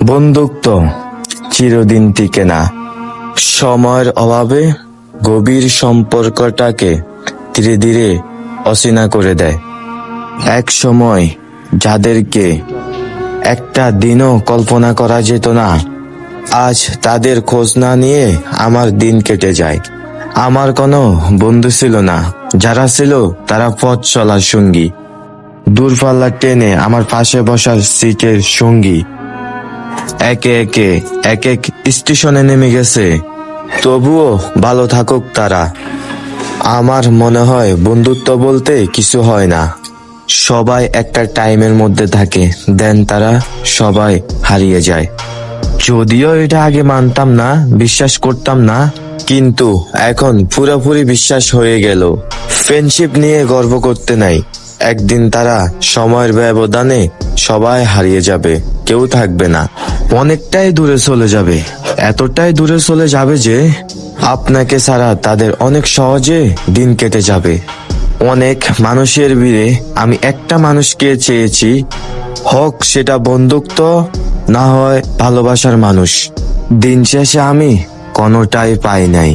বন্ধুত্ব চিরদিন টিকে না। সময়ের অভাবে গভীর সম্পর্কটাকে ধীরে ধীরে অচেনা করে দেয়। এক সময় যাদেরকে একটা দিনও কল্পনা করা যেত না, আজ তাদের খোঁজ না নিয়ে আমার দিন কেটে যায়। আমার কোনো বন্ধু ছিল না, যারা ছিল তারা পথ চলার সঙ্গী, দূরপাল্লার ট্রেনে আমার পাশে বসার সিটের সঙ্গী। একে একে এক এক স্টেশনে নেমে গেছে, তবুও ভালো থাকুক তারা। আমার মনে হয় বন্ধুত্ব বলতে কিছু হয় না, সবাই একটা টাইমের মধ্যে থাকে, দেন তারা সবাই হারিয়ে যায়। যদিও এটা আগে মানতাম না, বিশ্বাস করতাম না, কিন্তু এখন পুরোপুরি বিশ্বাস হয়ে গেল। ফ্রেন্ডশিপ নিয়ে গর্ব করতে নাই, একদিন তারা সময়ের ব্যবধানে সবাই হারিয়ে যাবে, কেউ থাকবে না, অনেকটাই দূরে চলে যাবে। এতটাই দূরে চলে যাবে যে আপনাকে ছাড়া তাদের অনেক সহজে দিন কেটে যাবে। অনেক মানুষের ভিড়ে আমি একটা মানুষকে চেয়েছি, হোক সেটা বন্ধুত্ব, না হয় ভালোবাসার মানুষ। দিন শেষে আমি কোনোটাই পাই নাই।